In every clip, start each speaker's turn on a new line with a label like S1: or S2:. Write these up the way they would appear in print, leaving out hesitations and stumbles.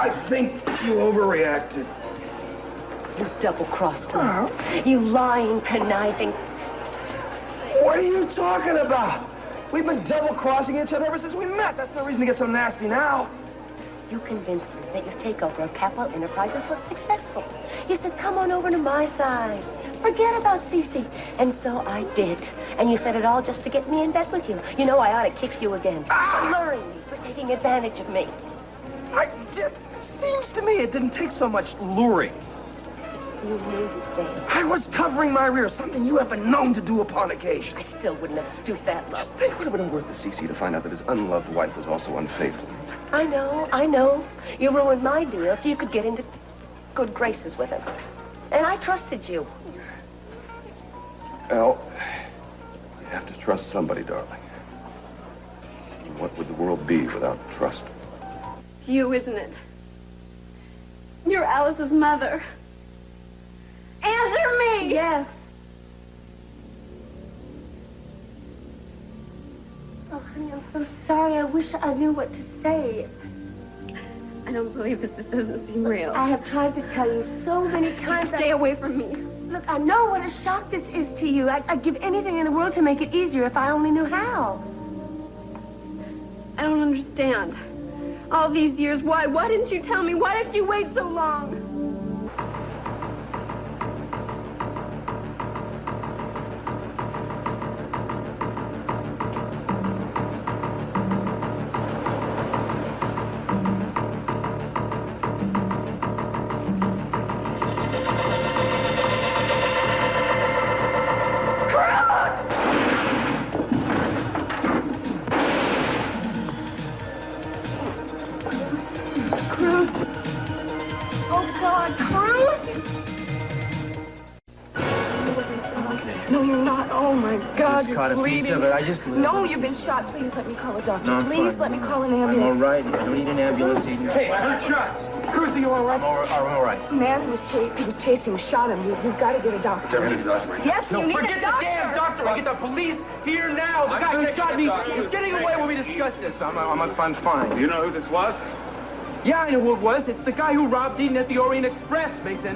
S1: I think you overreacted.
S2: You double-crossed me. You lying, conniving.
S1: What are you talking about? We've been double-crossing each other ever since we met. That's no reason to get so nasty now.
S2: You convinced me that your takeover of Capital Enterprises was successful. You said, come on over to my side. Forget about Cece. And so I did. And you said it all just to get me in bed with you. You know, I ought to kick you again. For luring me, for taking advantage of me.
S1: It seems to me it didn't take so much luring.
S2: You knew you failed.
S1: I was covering my rear, something you have been known to do upon occasion.
S2: I still wouldn't have stooped that low.
S1: Just think what it would have been worth to Cece to find out that his unloved wife was also unfaithful.
S2: I know. You ruined my deal so you could get into good graces with him. And I trusted you.
S1: Well, you have to trust somebody, darling. And what would the world be without trust?
S3: It's you, isn't it? You're Alice's mother. Answer me!
S2: Yes. Oh, honey, I'm so sorry. I wish I knew what to say.
S3: I don't believe this. This doesn't seem real.
S2: I have tried to tell you so many times.
S3: Stay away from me.
S2: Look, I know what a shock this is to you. I'd give anything in the world to make it easier if I only knew how.
S3: I don't understand. All these years, why? Why didn't you tell me? Why did you wait so long?
S4: Caught a piece of it. I just...
S5: No, you've been shot. Please let me call a doctor.
S4: No,
S5: Please let me call an ambulance.
S4: I'm all right. I don't need an ambulance.
S1: Hey, 2 shots. Cruz, are you all right?
S4: I'm all right.
S5: The man who was chasing shot him. You've got to get a doctor. Yes, you need a doctor.
S4: Forget the damn doctor. I get the police here now. The guy who shot me is getting away when we discuss this. I'm fine.
S6: Do you know who this was?
S4: Yeah, I know who it was. It's the guy who robbed Eden at the Orient Express, Mason.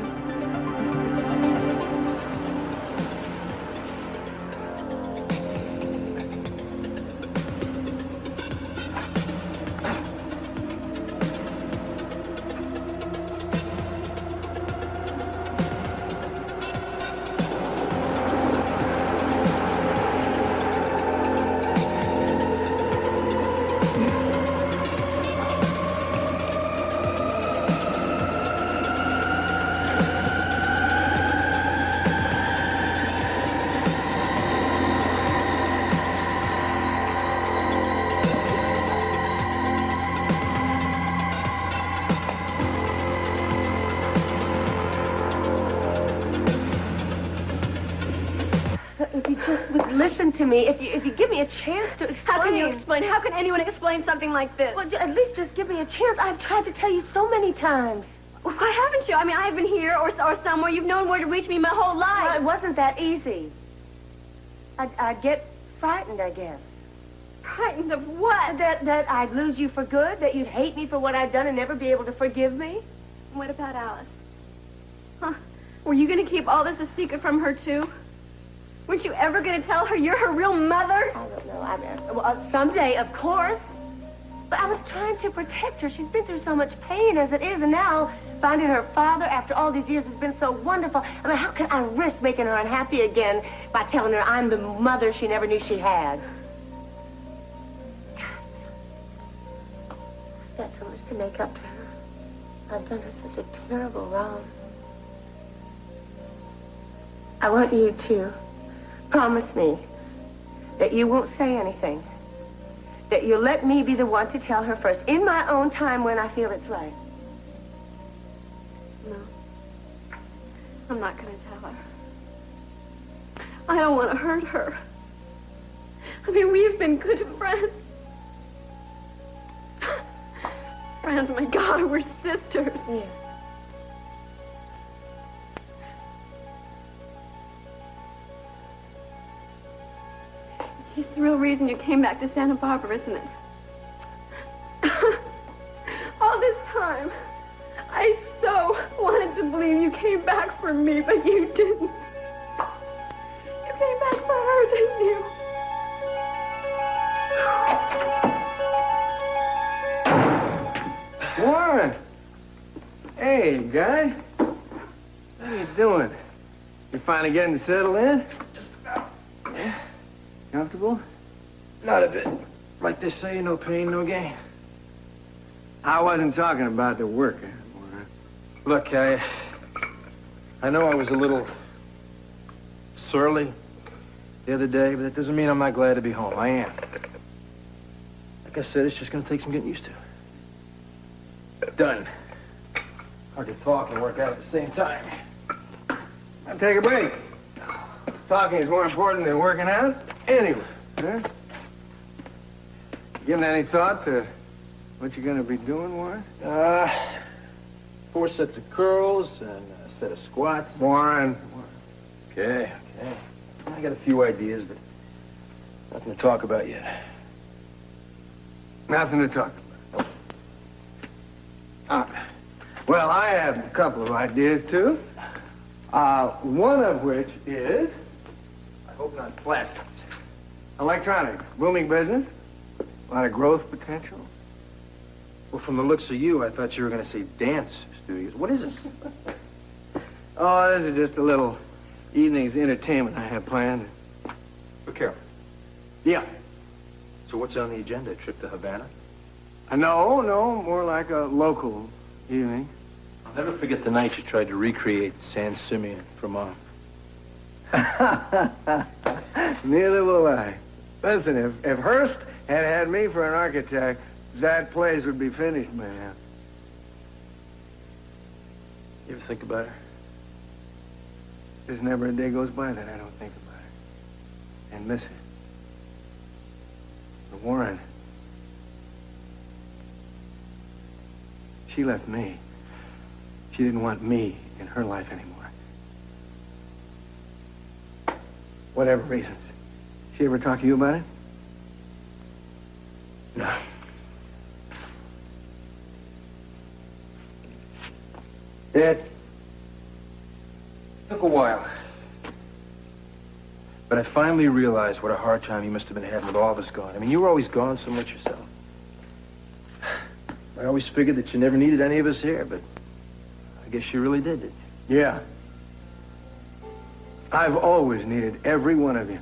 S2: To me, if you give me a chance to explain.
S3: How can you explain? How can anyone explain something like this?
S2: Well, at least just give me a chance. I've tried to tell you so many times.
S3: Why haven't you? I mean, I've been here or somewhere. You've known where to reach me my whole life.
S2: Well, it wasn't that easy. I'd get frightened, I guess.
S3: Frightened of what?
S2: That I'd lose you for good, that you'd hate me for what I'd done and never be able to forgive me.
S3: What about Alice? Huh? Were you going to keep all this a secret from her, too? Weren't you ever going to tell her you're her real mother?
S2: I don't know. Well, someday, of course. But I was trying to protect her. She's been through so much pain as it is, and now finding her father after all these years has been so wonderful. I mean, how can I risk making her unhappy again by telling her I'm the mother she never knew she had? I've got so much to make up to her. I've done her such a terrible wrong. I want you to promise me that you won't say anything. That you'll let me be the one to tell her first, in my own time when I feel it's right.
S3: No. I'm not going to tell her. I don't want to hurt her. I mean, we've been good friends. Friends, my God, we're sisters.
S2: Yes.
S3: She's the real reason you came back to Santa Barbara, isn't it? All this time, mean, you came back for me, but you didn't. You came back for her, didn't you?
S1: Warren! Hey, guy. What are you doing? You finally getting settled in?
S4: Just about.
S1: Yeah. Comfortable?
S4: Not a bit. Like they say, no pain, no gain.
S1: I wasn't talking about the work, Warren.
S4: Look, I know I was a little surly the other day, but that doesn't mean I'm not glad to be home. I am. Like I said, it's just gonna take some getting used to. Done. Hard to talk and work out at the same time.
S1: I'll take a break. Talking is more important than working out. Anyway, huh? Giving any thought to what you're gonna be doing, Warren?
S4: 4 sets of curls and a set of squats.
S1: Warren.
S4: Okay. I got a few ideas, but nothing to talk about yet.
S1: Nothing to talk about. Well, I have a couple of ideas, too. One of which is...
S4: I hope not plastics.
S1: Electronics. Booming business. A lot of growth potential.
S4: Well, from the looks of you, I thought you were going to say dance studios. What is this?
S1: Oh, this is just a little evening's entertainment I have planned.
S4: For Carol.
S1: Yeah.
S4: So what's on the agenda? A trip to Havana?
S1: No, more like a local evening.
S4: I'll never forget the night you tried to recreate San Simeon for Mom.
S1: Neither will I. Listen, if Hearst had me for an architect, that place would be finished, man.
S4: You ever think about her?
S1: There's never a day goes by that I don't think about her. And miss her. But Warren, she left me. She didn't want me in her life anymore. Whatever reasons. She ever talk to you about it?
S4: No. It took a while. But I finally realized what a hard time you must have been having with all of us gone. I mean, you were always gone so much yourself. I always figured that you never needed any of us here, but I guess you really did, didn't you?
S1: Yeah. I've always needed every one of you.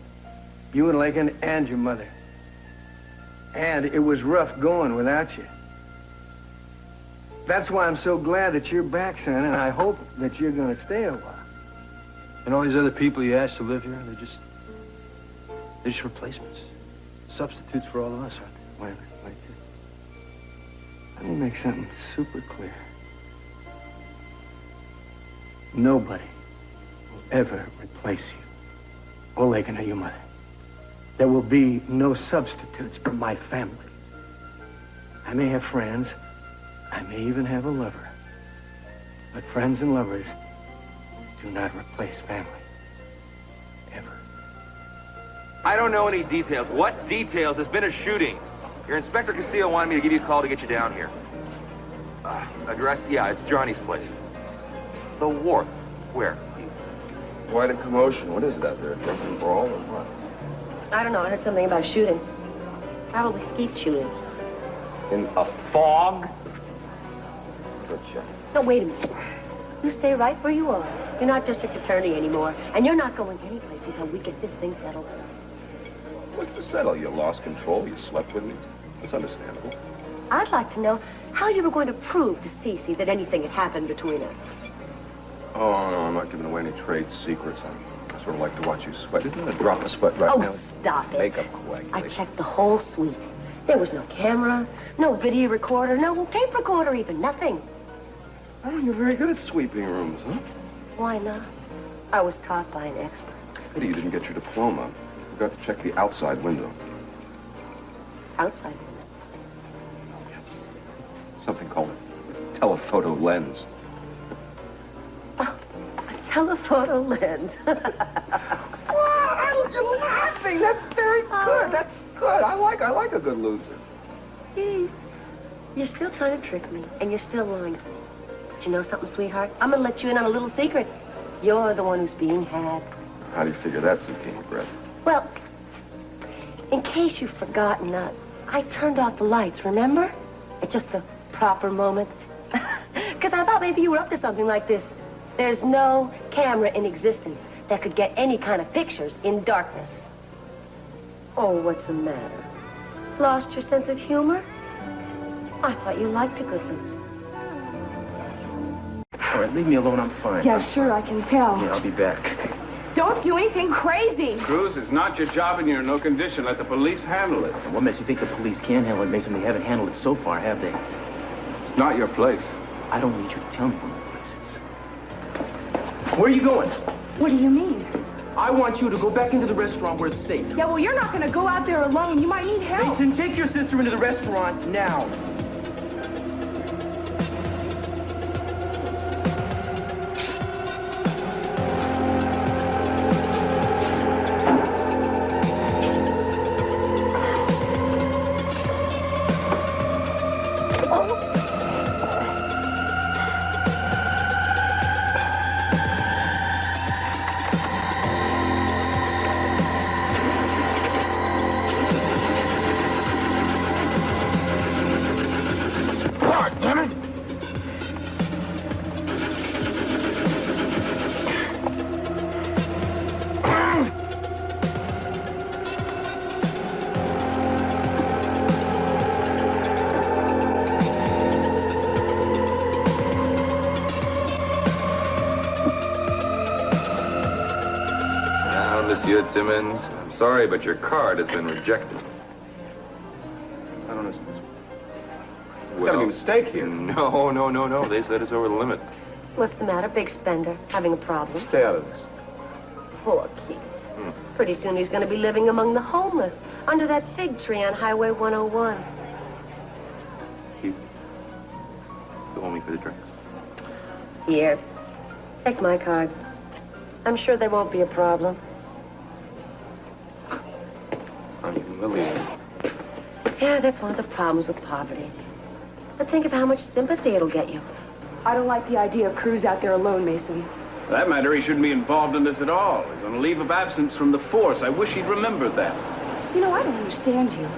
S1: You and Lakin and your mother. And it was rough going without you. That's why I'm so glad that you're back, son, and I hope that you're going to stay a while.
S4: And all these other people you asked to live here, they're just replacements. Substitutes for all of us, aren't they?
S1: Wait a minute, wait. Let me make something super clear. Nobody will ever replace you, or Lakin or your mother. There will be no substitutes for my family. I may have friends. I may even have a lover. But friends and lovers do not replace family. Ever.
S6: I don't know any details. What details? There's been a shooting. Your Inspector Castillo wanted me to give you a call to get you down here. Address? Yeah, it's Johnny's place. The Wharf. Where?
S7: Quite a commotion. What is it out there? A drunken brawl or what?
S2: I don't know. I heard something about shooting. Probably skeet shooting.
S7: In a fog? Good check.
S2: No, wait a minute. You stay right where you are. You're not district attorney anymore, and you're not going anyplace until we get this thing settled.
S7: What's to settle? You lost control. You slept with me. It's understandable.
S2: I'd like to know how you were going to prove to Cece that anything had happened between us.
S7: Oh, no, I'm not giving away any trade secrets. I sort of like to watch you sweat. Isn't it a drop of sweat right now?
S2: Oh, stop it.
S7: Makeup coagulation.
S2: I checked the whole suite. There was no camera, no video recorder, no tape recorder even, nothing.
S7: Oh, you're very good at sweeping rooms, huh?
S2: Why not? I was taught by an expert.
S7: Pity you didn't get your diploma. You forgot to check the outside window.
S2: Outside window.
S7: Yes. Something called a telephoto lens.
S2: Oh, a telephoto lens.
S7: Well, you're laughing. That's very good. That's good. I like a good loser.
S2: You're still trying to trick me, and you're still lying to me. But you know something, sweetheart? I'm gonna let you in on a little secret. You're the one who's being had.
S7: How do you figure that, Zucchini bread?
S2: Well, in case you've forgotten, I turned off the lights, remember? At just the proper moment. Because I thought maybe you were up to something like this. There's no camera in existence that could get any kind of pictures in darkness. Oh, what's the matter? Lost your sense of humor? I thought you liked a good loser.
S1: All right, leave me alone. I'm fine.
S5: Yeah, sure, I can tell.
S1: Yeah, I'll be back.
S5: Don't do anything crazy.
S8: Cruz, it's not your job and you're in no condition. Let the police handle it.
S1: What makes you think the police can handle it, Mason? They haven't handled it so far, have they?
S8: It's not your place.
S1: I don't need you to tell me where my place is. Where are you going?
S5: What do you mean?
S1: I want you to go back into the restaurant where it's safe.
S5: Yeah, well, you're not going to go out there alone. You might need help.
S1: Mason, take your sister into the restaurant now.
S6: Monsieur Timmons, I'm sorry, but your card has been rejected.
S7: I don't understand. There's gotta be a mistake here.
S6: No. They said it's over the limit.
S2: What's the matter, big spender? Having a problem?
S7: Stay out of this.
S2: Poor Keith. Pretty soon he's going to be living among the homeless, under that fig tree on Highway 101.
S6: Keith, you owe me for the drinks.
S2: Here, take my card. I'm sure there won't be a problem.
S7: I'm humiliated.
S2: Yeah, that's one of the problems with poverty. But think of how much sympathy it'll get you.
S5: I don't like the idea of Cruz out there alone, Mason.
S8: For that matter, he shouldn't be involved in this at all. He's on a leave of absence from the force. I wish he'd remembered that.
S5: You know, I don't understand you.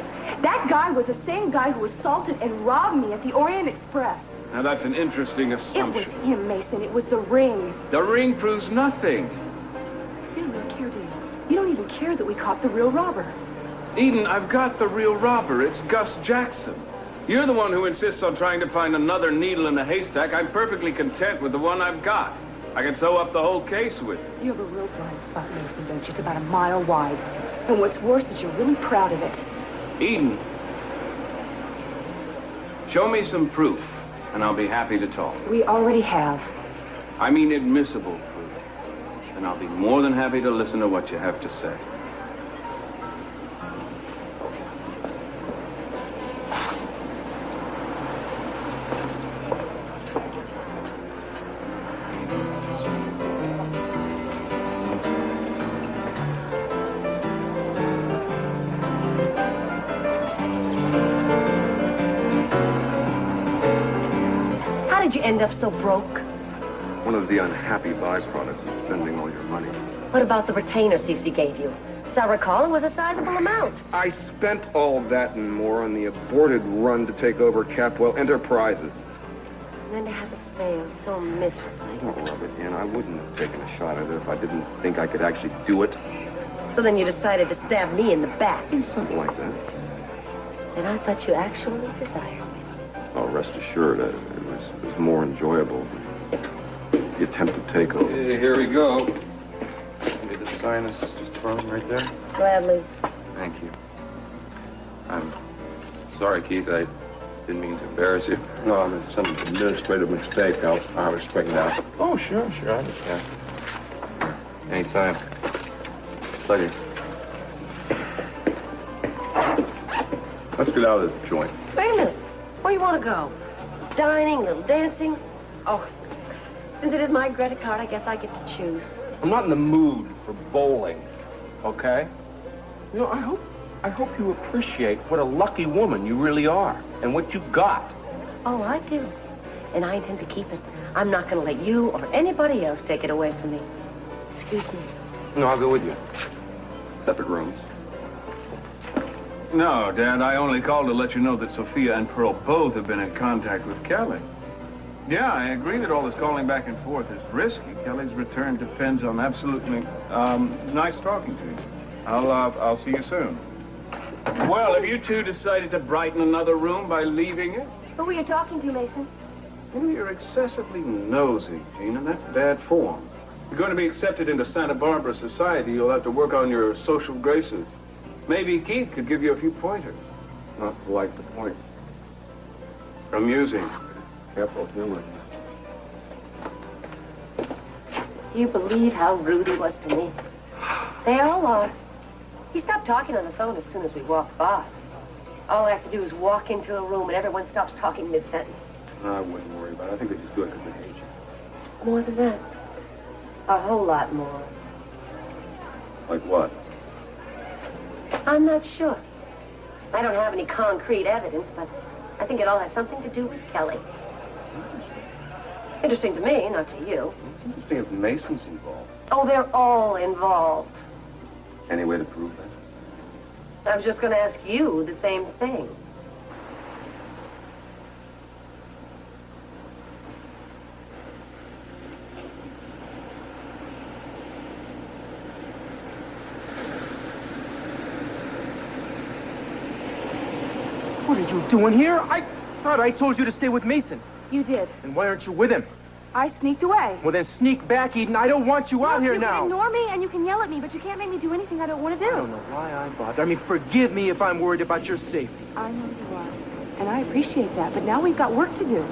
S5: That guy was the same guy who assaulted and robbed me at the Orient Express.
S8: Now, that's an interesting
S5: It
S8: assumption.
S5: was him, Mason. It was the ring.
S8: The ring proves nothing.
S5: You don't even care, do you? You don't even care that we caught the real robber.
S8: Eden, I've got the real robber. It's Gus Jackson. You're the one who insists on trying to find another needle in the haystack. I'm perfectly content with the one I've got. I can sew up the whole case with it.
S5: You have a real blind spot, Mason, don't you? It's about a mile wide. And what's worse is you're really proud of it.
S8: Eden, show me some proof, and I'll be happy to talk.
S5: We already have.
S8: I mean admissible proof. And I'll be more than happy to listen to what you have to say.
S2: How did you end up so broke?
S7: One of the unhappy byproducts of spending all your money.
S2: What about the retainer Cece gave you? As I recall, it was a sizable amount.
S7: I spent all that and more on the aborted run to take over Capwell Enterprises.
S2: And then to have it fail so miserably.
S7: Don't rub it in. I wouldn't have taken a shot at it if I didn't think I could actually do it.
S2: So then you decided to stab me in the back.
S7: Something like that.
S2: And I thought you actually desired me.
S7: Oh, rest assured, it was more enjoyable than the attempted takeover.
S6: Here we go. Need to sign this just for me right there.
S2: Gladly.
S6: Thank you. I'm sorry, Keith. I didn't mean to embarrass you.
S7: No, it's some administrative mistake. I'll respect that.
S6: Oh, sure, I understand. Anytime. Pleasure.
S7: Let's get out of this joint.
S2: Wait a minute. Where you want to go? Dining, little dancing? Oh, since it is my credit card, I guess I get to choose.
S4: I'm not in the mood for bowling, okay? You know, I hope you appreciate what a lucky woman you really are and what you got.
S2: Oh, I do. and I intend to keep it. I'm not going to let you or anybody else take it away from me. Excuse me.
S7: No, I'll go with you. Separate rooms.
S8: No, Dad, I only called to let you know that Sophia and Pearl both have been in contact with Kelly. Yeah, I agree that all this calling back and forth is risky. Kelly's return depends on absolutely, nice talking to you. I'll see you soon. Well, have you two decided to brighten another room by leaving it?
S2: Who were you talking to, Mason?
S8: You know, you're excessively nosy, Gene, and that's bad form. If you're going to be accepted into Santa Barbara society, you'll have to work on your social graces. Maybe Keith could give you a few pointers.
S7: Not like the point.
S8: Amusing.
S7: Careful, humor.
S2: Do you believe how rude he was to me? They all are. He stopped talking on the phone as soon as we walked by. All I have to do is walk into a room and everyone stops talking mid-sentence.
S7: I wouldn't worry about it. I think they just do it because they hate you.
S2: More than that. A whole lot more.
S7: Like what?
S2: I'm not sure. I don't have any concrete evidence, but I think it all has something to do with Kelly. Interesting to me, not to you.
S7: It's interesting if Mason's involved.
S2: Oh, they're all involved.
S7: Any way to prove that?
S2: I was just going to ask you the same thing.
S4: What are you doing here? I thought I told you to stay with Mason.
S5: You did.
S4: And why aren't you with him?
S5: I sneaked away.
S4: Well, then sneak back, Eden. I don't want you out here now.
S5: You can ignore me and you can yell at me, but you can't make me do anything I don't want to do.
S4: I don't know why I bother. I mean, forgive me if I'm worried about your safety.
S5: I know you are. And I appreciate that, but now we've got work to do.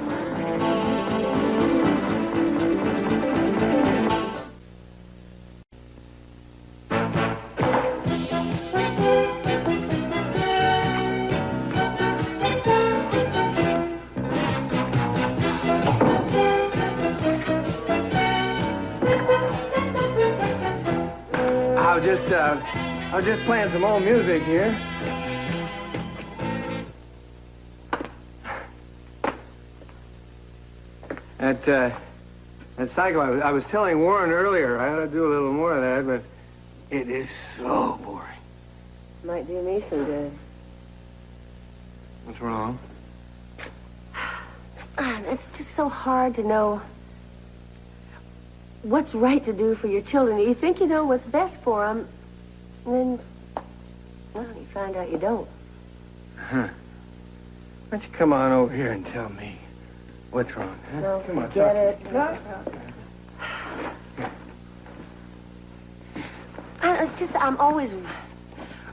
S1: I was just playing some old music here. That cycle, I was telling Warren earlier, I ought to do a little more of that, but it is so boring.
S2: Might do me some good.
S1: What's wrong?
S2: It's just so hard to know what's right to do for your children. You think you know what's best for them, and then, well, you find out you don't.
S1: Huh. Why don't you come on over here and tell me what's wrong, huh?
S2: No,
S1: come on,
S2: get it.
S1: No.
S2: It's just I'm always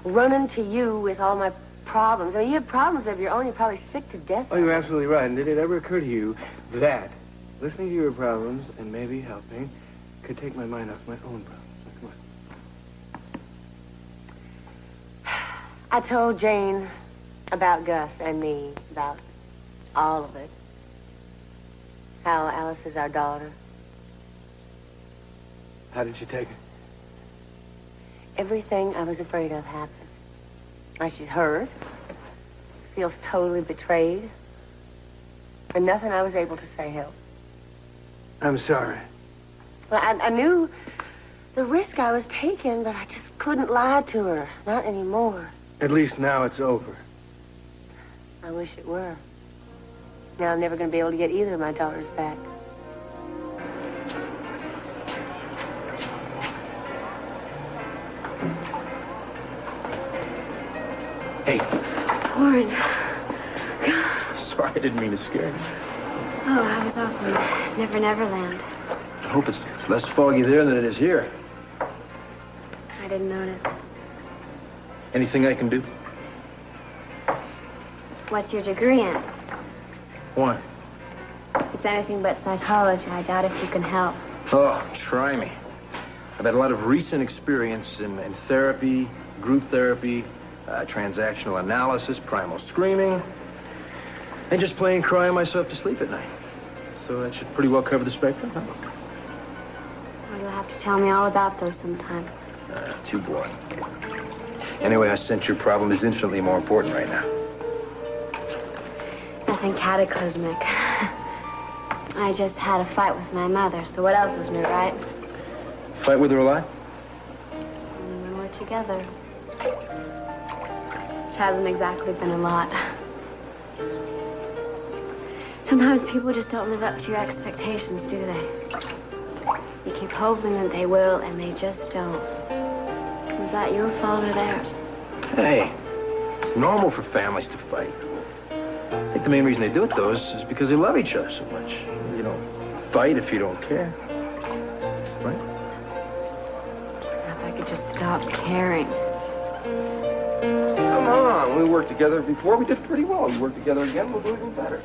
S2: running to you with all my problems. I mean, you have problems of your own. You're probably sick to death.
S1: Oh, you're absolutely right. And did it ever occur to you that listening to your problems and maybe helping could take my mind off my own problems? Come on.
S2: I told Jane about Gus and me, about all of it. How Alice is our daughter.
S1: How did you take it?
S2: Everything I was afraid of happened. She's hurt, feels totally betrayed, and nothing I was able to say helped.
S1: I'm sorry.
S2: Well, I knew the risk I was taking, but I just couldn't lie to her. Not anymore.
S1: At least now it's over.
S2: I wish it were. Now I'm never going to be able to get either of my daughters back.
S4: Hey.
S3: Warren.
S4: Sorry, I didn't mean to scare you.
S3: Oh, I was off on Never Neverland.
S4: I hope it's less foggy there than it is here.
S3: I didn't notice.
S4: Anything I can do?
S3: What's your degree in?
S4: What?
S3: It's anything but psychology. I doubt if you can help.
S4: Oh, try me. I've had a lot of recent experience in therapy, group therapy, transactional analysis, primal screaming, and just plain crying myself to sleep at night. So that should pretty well cover the spectrum, huh?
S3: Well, you'll have to tell me all about those sometime.
S4: Too boring. Anyway, I sense your problem is infinitely more important right now.
S3: Nothing cataclysmic.
S2: I just had a fight with my mother, so what else is new, right?
S4: Fight with her alive?
S2: When we're together. Which hasn't exactly been a lot. Sometimes people just don't live up to your expectations, do they? You keep hoping that they will, and they just don't. Is that your fault or theirs?
S4: Hey, it's normal for families to fight. I think the main reason they do it, though, is because they love each other so much. You don't fight if you don't care. Right?
S2: If I could just stop caring.
S7: Come on, we worked together before. We did pretty well. We work together again, we'll do even better.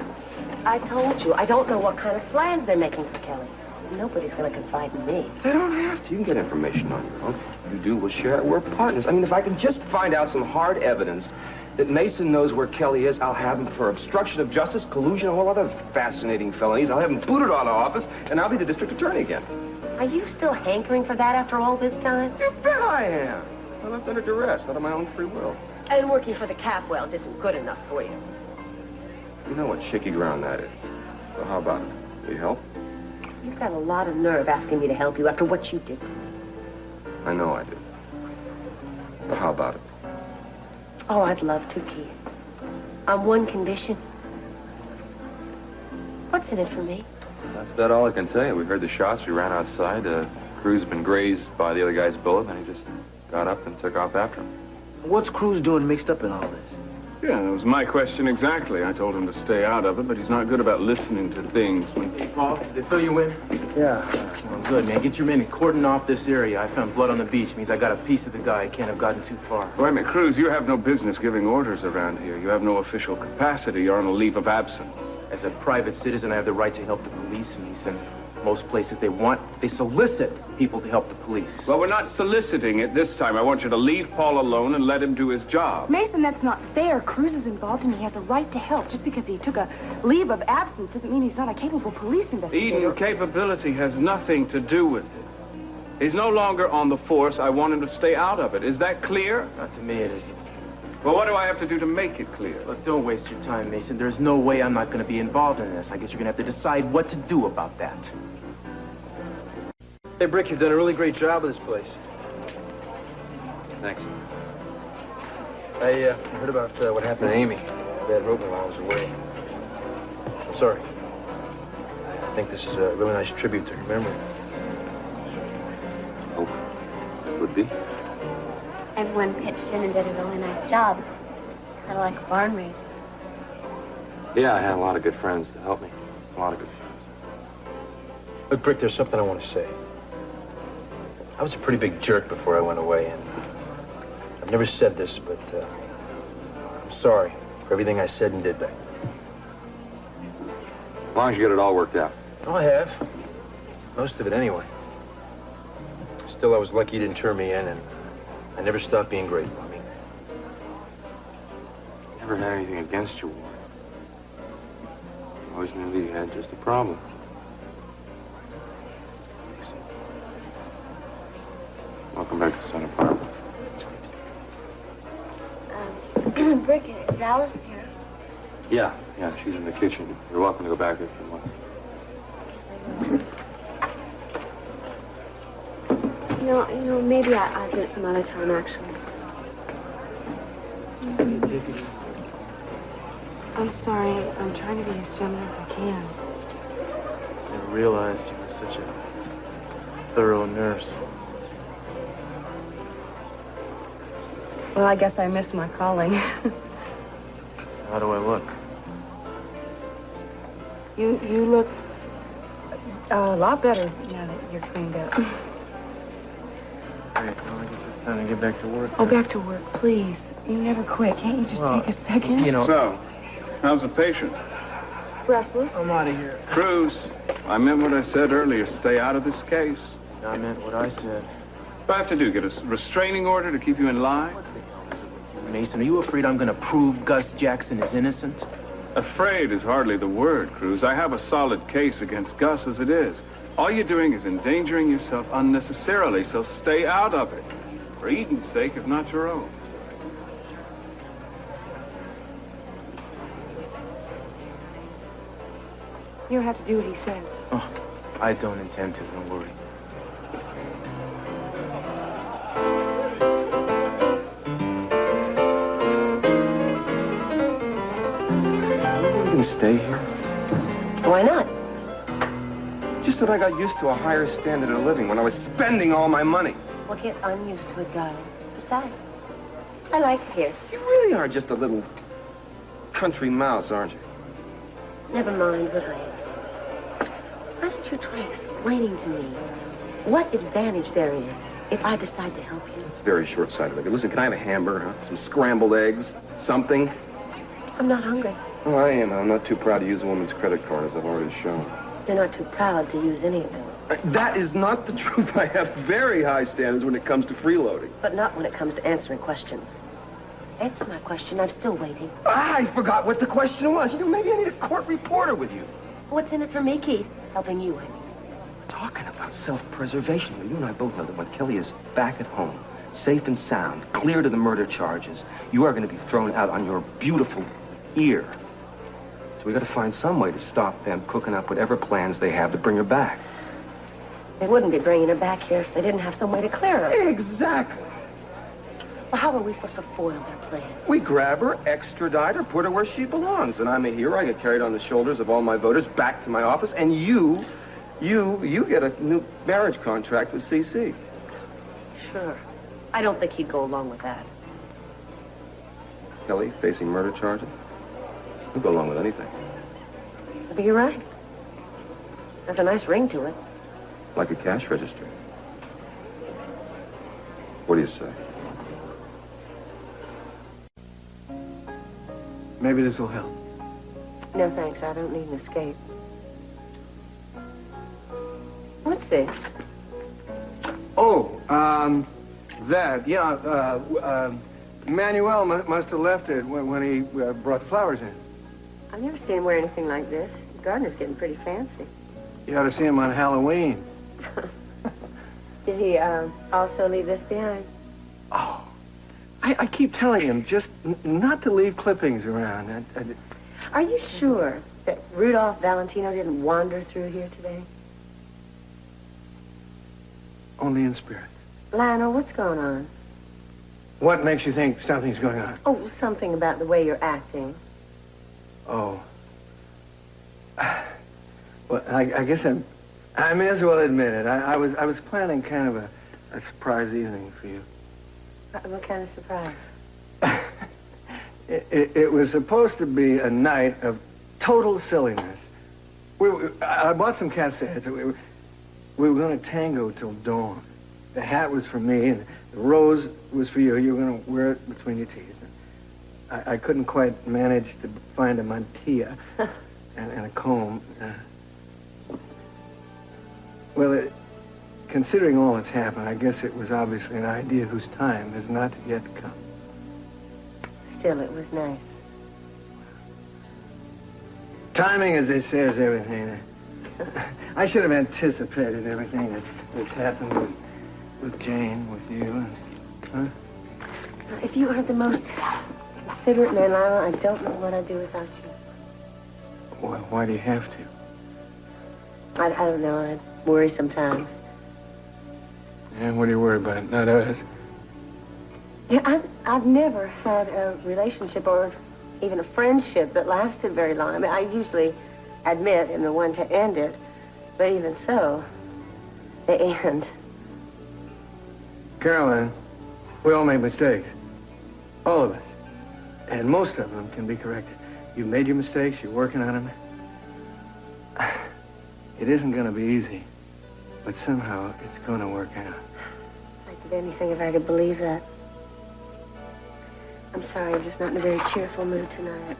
S2: I told you, I don't know what kind of plans they're making for Kelly. Nobody's going to confide in me.
S7: They don't have to. You can get information on your own. You do, we'll share it. We're partners. I mean, if I can just find out some hard evidence that Mason knows where Kelly is, I'll have him for obstruction of justice, collusion, a whole other fascinating felonies. I'll have him booted out of office, and I'll be the district attorney again.
S2: Are you still hankering for that after all this time?
S7: You bet I am. I left under duress, not of my own free will.
S2: And working for the Capwells isn't good enough for you.
S7: You know what shaky ground that is. So how about it? Will you help?
S2: You've got a lot of nerve asking me to help you after what you did to me.
S7: I know I did. But how about it?
S2: Oh, I'd love to, Keith. On one condition. What's in it for me?
S6: That's about all I can tell you. We heard the shots. We ran outside. Cruz had been grazed by the other guy's bullet, and he just got up and took off after him.
S4: What's Cruz doing mixed up in all this?
S8: Yeah, that was my question exactly. I told him to stay out of it, but he's not good about listening to things when...
S1: Hey, Paul, did they fill you in?
S4: Yeah.
S1: Well, good, man. Get your men and cordon off this area. I found blood on the beach. Means I got a piece of the guy. I can't have gotten too far.
S8: Wait a minute, Cruz, you have no business giving orders around here. You have no official capacity. You're on a leave of absence.
S1: As a private citizen, I have the right to help the police, and most places they solicit people to help the police.
S8: Well, we're not soliciting it this time. I want you to leave Paul alone and let him do his job.
S5: Mason, that's not fair. Cruz is involved and he has a right to help. Just because he took a leave of absence doesn't mean he's not a capable police investigator.
S8: Eden, capability has nothing to do with it. He's no longer on the force. I want him to stay out of it. Is that clear?
S1: Not to me, it isn't.
S8: Well, what do I have to do to make it clear?
S1: Look, don't waste your time, Mason. There's no way I'm not going to be involved in this. I guess you're going to have to decide what to do about that.
S4: Hey, Brick, you've done a really great job of this place.
S6: Thanks.
S4: I heard about what happened to Amy. Dad wrote me while I was away. I'm sorry. I think this is a really nice tribute to her memory.
S6: Oh, it would be.
S2: Everyone pitched in and did a really nice job. It's kind of like a barn raising.
S6: Yeah, I had a lot of good friends to help me. A lot of good friends.
S4: Look, Brick, there's something I want to say. I was a pretty big jerk before I went away, and I've never said this, but I'm sorry for everything I said and did back then.
S6: As long as you get it all worked out.
S4: Oh, I have. Most of it, anyway. Still, I was lucky you didn't turn me in, and I never stopped being grateful. I mean,
S6: Never had anything against you, Warren. Always knew that you had just a problem. Welcome back to Santa Barbara.
S2: Brick, is Alice here?
S6: Yeah, she's in the kitchen. You're welcome to go back if you want.
S2: You know, maybe I'll do it some other time, actually. I'm sorry. I'm trying to be as gentle as I can.
S1: I never realized you were such a thorough nurse.
S5: Well, I guess I missed my calling.
S1: So how do I look?
S5: You look a lot better now that you're cleaned up.
S1: Great. Well, I guess it's time to get back to work.
S5: Oh, back to work, please. You never quit. Can't you just take a second?
S1: You know...
S8: So, how's the patient?
S5: Restless.
S1: I'm out of here.
S8: Cruz, I meant what I said earlier. Stay out of this case.
S1: I meant what I said.
S8: What do I have to do? Get a restraining order to keep you in line?
S1: Mason, are you afraid I'm going to prove Gus Jackson is innocent?
S8: Afraid is hardly the word, Cruz. I have a solid case against Gus as it is. All you're doing is endangering yourself unnecessarily, so stay out of it. For Eden's sake, if not your own.
S2: You'll have to do what he says.
S4: Oh, I don't intend to. Don't worry. Are you going to stay here?
S2: Why not?
S7: Just that I got used to a higher standard of living when I was spending all my money.
S2: Well, get unused to it, darling. Besides, I like it here.
S7: You really are just a little country mouse, aren't you?
S2: Never mind what I am. Why don't you try explaining to me what advantage there is if I decide to help you?
S7: It's very short-sighted of you. Listen, can I have a hamburger, huh? Some scrambled eggs? Something?
S2: I'm not hungry.
S7: Oh, I am. I'm not too proud to use a woman's credit card, as I've already shown.
S2: You're not too proud to use anything.
S7: That is not the truth. I have very high standards when it comes to freeloading.
S2: But not when it comes to answering questions. Answer my question. I'm still waiting.
S7: I forgot what the question was. You know, maybe I need a court reporter with you.
S2: What's in it for me, Keith? Helping you, honey.
S7: Talking about self-preservation. You and I both know that when Kelly is back at home, safe and sound, cleared of the murder charges, you are going to be thrown out on your beautiful ear. So we got to find some way to stop them cooking up whatever plans they have to bring her back.
S2: They wouldn't be bringing her back here if they didn't have some way to clear her.
S7: Exactly.
S2: Well, how are we supposed to foil their plans?
S7: We grab her, extradite her, put her where she belongs. And I'm a hero. I get carried on the shoulders of all my voters back to my office. And you get a new marriage contract with CC.
S2: Sure. I don't think he'd go along with that.
S7: Kelly facing murder charges? He'll go along with anything.
S2: Maybe you're right. There's a nice ring to it.
S7: Like a cash register. What do you say?
S1: Maybe this will help.
S2: No, thanks. I don't need an escape. What's this?
S1: Oh, that, yeah, Manuel must have left it when he brought the flowers in.
S2: I've never seen him wear anything like this. The gardener's getting pretty fancy.
S1: You ought to see him on Halloween.
S2: Did he, also leave this behind?
S1: Oh, I keep telling him just not to leave clippings around.
S2: Are you sure that Rudolph Valentino didn't wander through here today?
S1: Only in spirit.
S2: Lionel, what's going on?
S1: What makes you think something's going on?
S2: Oh, something about the way you're acting.
S1: Oh. Well, I guess I may as well admit it. I was planning kind of a surprise evening for you.
S2: What kind of surprise?
S1: It was supposed to be a night of total silliness. I bought some cassettes. We were going to tango till dawn. The hat was for me, and the rose was for you. You were going to wear it between your teeth. I couldn't quite manage to find a mantilla and a comb. Well, considering all that's happened, I guess it was obviously an idea whose time has not yet come.
S2: Still, it was nice.
S1: Timing, as they say, is everything. I should have anticipated everything that's happened with Jane, with you, huh?
S2: If you are the most considerate man, Lionel, I don't know what I'd do without you.
S1: Well, why do you have to?
S2: I don't know. I'd worry sometimes.
S1: Yeah, what do you worry about? Not us.
S2: Yeah, I've never had a relationship or even a friendship that lasted very long. I mean, I usually admit I'm the one to end it, but even so, they end.
S1: Caroline, we all make mistakes. All of us. And most of them can be corrected. You've made your mistakes, you're working on them. It isn't going to be easy, but somehow it's going to work out.
S2: I'd do anything if I could believe that. I'm sorry, I'm just not in a very cheerful mood tonight.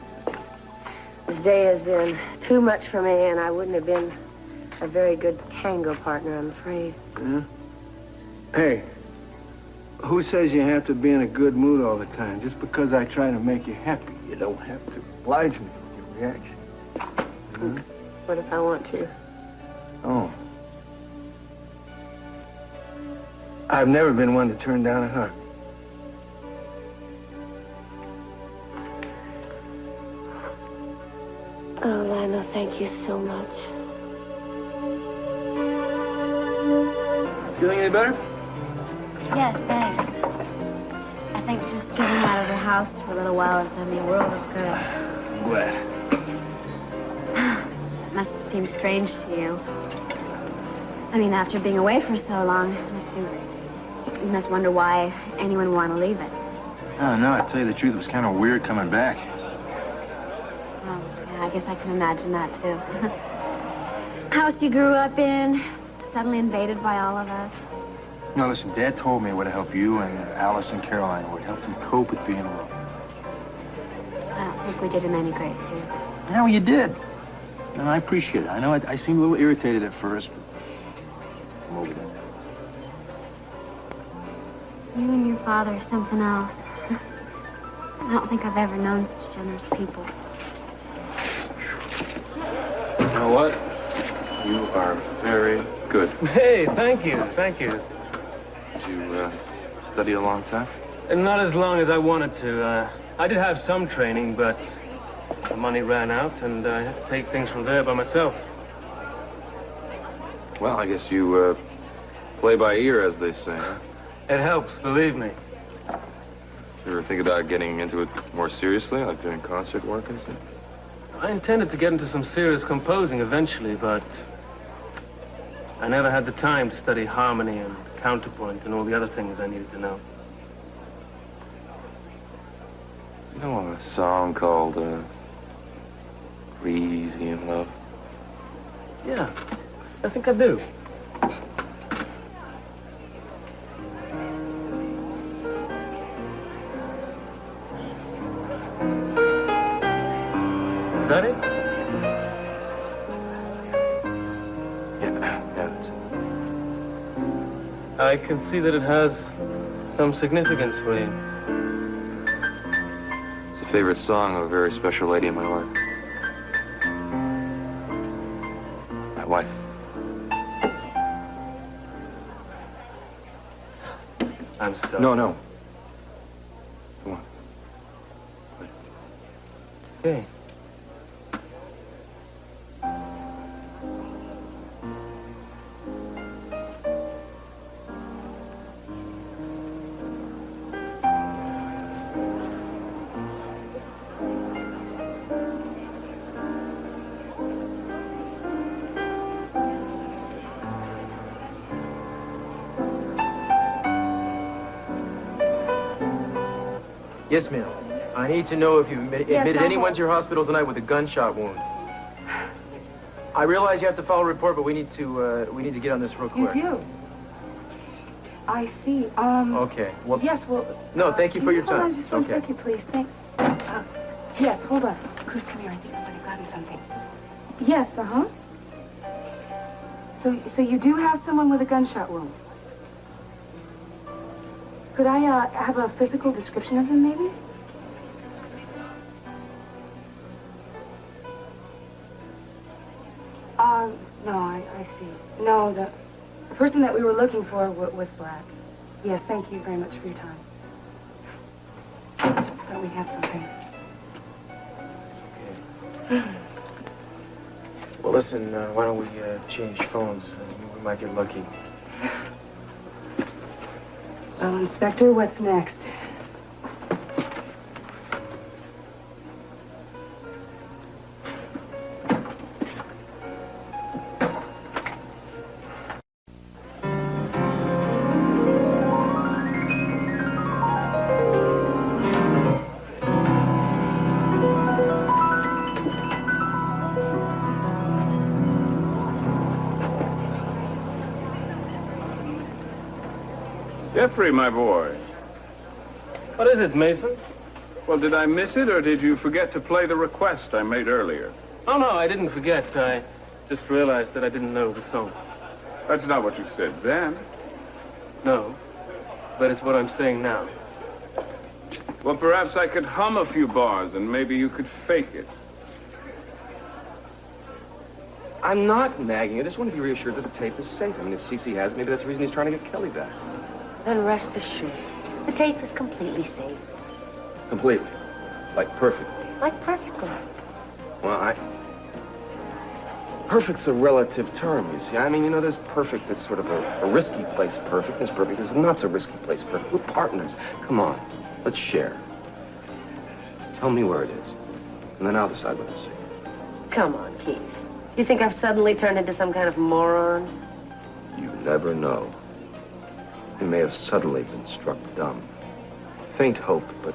S2: This day has been too much for me, and I wouldn't have been a very good tango partner, I'm afraid.
S1: Yeah? Hey, who says you have to be in a good mood all the time? Just because I try to make you happy, you don't have to oblige me with your reaction. Mm-hmm.
S2: What if I want to?
S1: Oh. I've never been one to turn down a hug.
S2: Oh, Lionel, thank you so much.
S4: Feeling any better?
S9: Yes, thanks. I think just getting out of the house for a little while has done me a world of good.
S4: I'm glad.
S9: It must seem strange to you. I mean, after being away for so long, you must wonder why anyone would want to leave it.
S4: I don't know. I tell you the truth, it was kind of weird coming back.
S9: Well, yeah, I guess I can imagine that, too. House you grew up in, suddenly invaded by all of us.
S4: No, listen, Dad told me it would help you and Alice and Caroline. It would help them cope with being alone.
S9: I don't think we did him any great good.
S4: Yeah, well, you did. And I appreciate it. I know I seemed a little irritated at first, but I'm over that.
S9: You and your father are something else. I don't think I've ever known such generous people.
S6: You know what? You are very good.
S10: Hey, thank you, thank you.
S6: Did you study a long time?
S10: And not as long as I wanted to. I did have some training, but the money ran out, and I had to take things from there by myself.
S6: Well, I guess you play by ear, as they say, huh?
S10: It helps, believe me.
S6: You ever think about getting into it more seriously, like doing concert work and stuff?
S10: I intended to get into some serious composing eventually, but I never had the time to study harmony and counterpoint and all the other things I needed to know.
S6: You know a song called Crazy in Love?
S10: Yeah, I think I do. Is that it?
S6: Yeah, that's it.
S10: I can see that it has some significance for you.
S6: It's a favorite song of a very special lady in my life. My wife.
S10: I'm sorry.
S6: No. Come on.
S10: Okay.
S4: Yes, ma'am. I need to know if you admitted anyone to your hospital tonight with a gunshot wound. I realize you have to file a report, but we need to get on this real quick.
S5: You do? I see.
S4: Okay. Well.
S5: Yes, well...
S4: No, thank you for your time.
S5: Hold on just one second, please. Yes, hold on. Cruz, come here. I think I might have gotten something. Yes, uh-huh. So you do have someone with a gunshot wound? Could I, have a physical description of him, maybe? No, I see. No, the person that we were looking for was black. Yes, thank you very much for your time. Thought we had something.
S4: It's okay. Well, listen, why don't we change phones? We might get lucky.
S5: Well, Inspector, what's next?
S8: Jeffrey, my boy.
S10: What is it, Mason?
S8: Well, did I miss it, or did you forget to play the request I made earlier?
S10: Oh, no, I didn't forget. I just realized that I didn't know the song.
S8: That's not what you said then.
S10: No, but it's what I'm saying now.
S8: Well, perhaps I could hum a few bars, and maybe you could fake it.
S7: I'm not nagging. I just want to be reassured that the tape is safe. I mean, if CC has it, maybe that's the reason he's trying to get Kelly back.
S2: Then rest assured, the tape is completely safe.
S7: Completely. Like, perfectly.
S2: Like perfectly.
S7: Well, Perfect's a relative term, you see. I mean, you know, there's perfect that's sort of a risky place perfect. There's perfect that's not so risky place perfect. We're partners. Come on, let's share. Tell me where it is, and then I'll decide what to say.
S2: Come on, Keith. You think I've suddenly turned into some kind of moron?
S7: You never know. You may have suddenly been struck dumb. Faint hope, but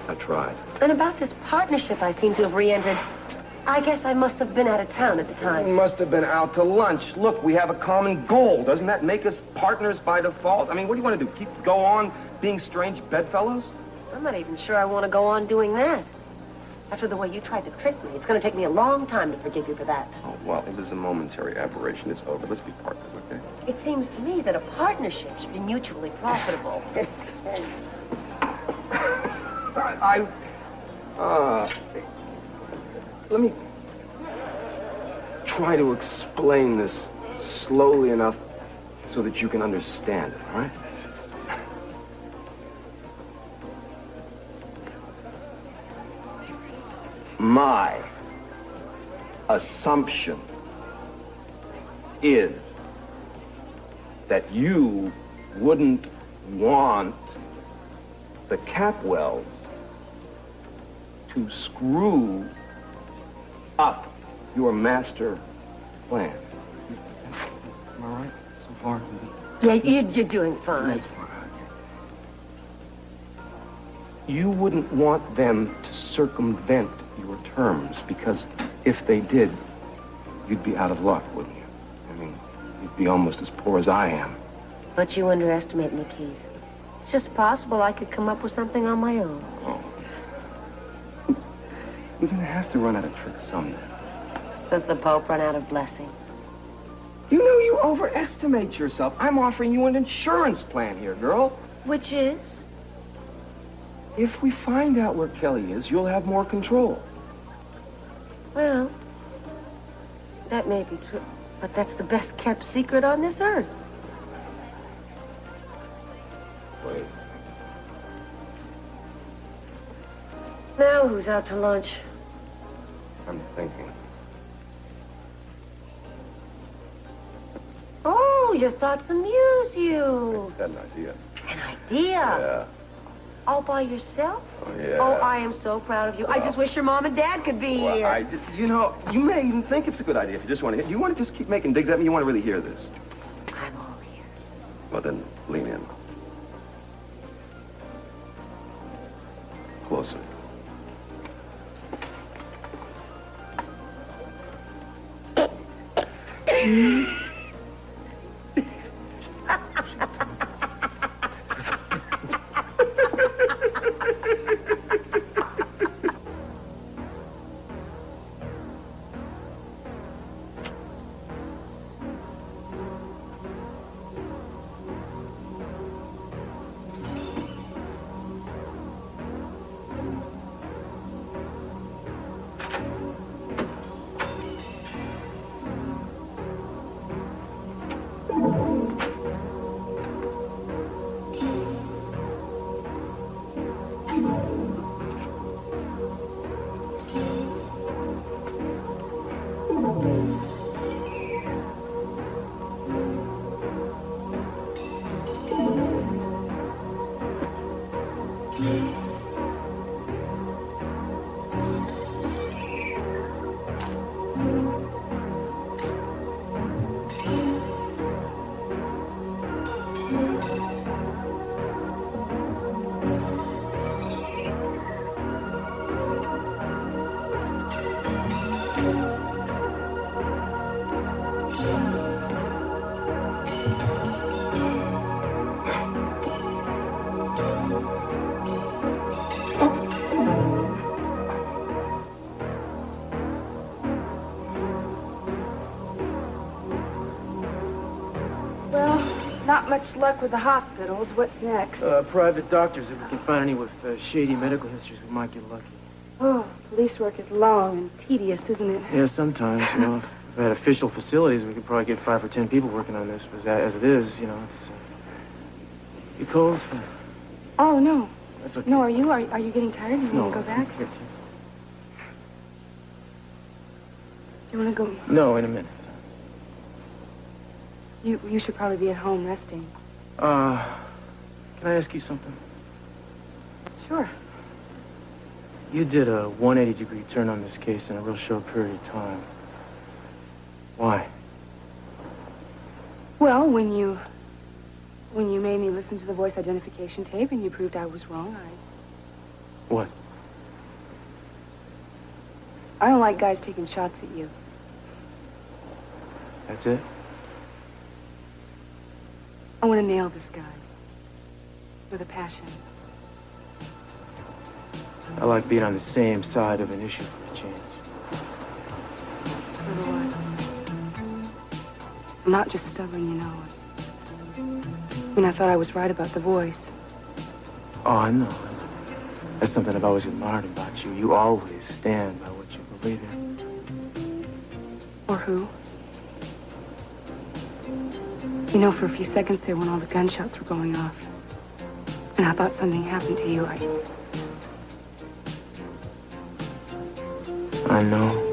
S7: I tried.
S2: And about this partnership I seem to have re-entered, I guess I must have been out of town at the time.
S7: We must have been out to lunch. Look, we have a common goal. Doesn't that make us partners by default? I mean, what do you want to do? Go on being strange bedfellows?
S2: I'm not even sure I want to go on doing that. After the way you tried to trick me, it's going to take me a long time to forgive you for that.
S7: Oh, well, it was a momentary aberration. It's over. Let's be partners, okay?
S2: It seems to me that a partnership should be mutually profitable.
S7: Let me try to explain this slowly enough so that you can understand it, all right? My assumption is that you wouldn't want the Capwells to screw up your master plan. Am I right so far?
S2: Yeah, you're doing fine.
S7: That's fine. You wouldn't want them to circumvent your terms, because if they did, you'd be out of luck, wouldn't you? I mean, you'd be almost as poor as I am.
S2: But you underestimate me, Keith. It's just possible I could come up with something on my own.
S7: Oh. We're gonna have to run out of tricks someday.
S2: Does the Pope run out of blessing?
S7: You know, you overestimate yourself. I'm offering you an insurance plan here, girl.
S2: Which is?
S7: If we find out where Kelly is, you'll have more control.
S2: Well, that may be true, but that's the best kept secret on this earth.
S7: Wait.
S2: Now who's out to lunch?
S7: I'm thinking.
S2: Oh, your thoughts amuse you.
S7: I got an idea.
S2: An idea?
S7: Yeah.
S2: All by yourself?
S7: Oh, yeah.
S2: Oh, I am so proud of you. I just wish your mom and dad could be here.
S7: I just, you know, you may even think it's a good idea if you just want to. You want to just keep making digs at me? You want to really hear this?
S2: I'm all here.
S7: Well, then, lean in. Closer.
S5: Not much luck with the hospitals. What's next?
S4: Private doctors. If we can find any with shady medical histories, we might get lucky.
S5: Oh, police work is long and tedious, isn't it?
S4: Yeah, sometimes. You know, if we had official facilities, we could probably get 5 or 10 people working on this. But as it is, you know, it's... You cold?
S5: Oh, no.
S4: That's okay.
S5: No, are you? Are you getting tired? You want to go back?
S4: Here,
S5: Do You want to go?
S1: No, in a minute.
S5: You should probably be at home resting.
S1: Can I ask you something?
S5: Sure.
S1: You did a 180-degree turn on this case in a real short period of time. Why?
S5: Well, when you made me listen to the voice identification tape and you proved I was wrong,
S1: What?
S5: I don't like guys taking shots at you.
S1: That's it?
S5: I want to nail this guy. With a passion.
S1: I like being on the same side of an issue for a change.
S5: So do I. I'm not just stubborn, you know. I mean, I thought I was right about the voice.
S1: Oh, I know. That's something I've always admired about you. You always stand by what you believe in.
S5: Or who? You know, for a few seconds there when all the gunshots were going off, and I thought something happened to you,
S1: I know.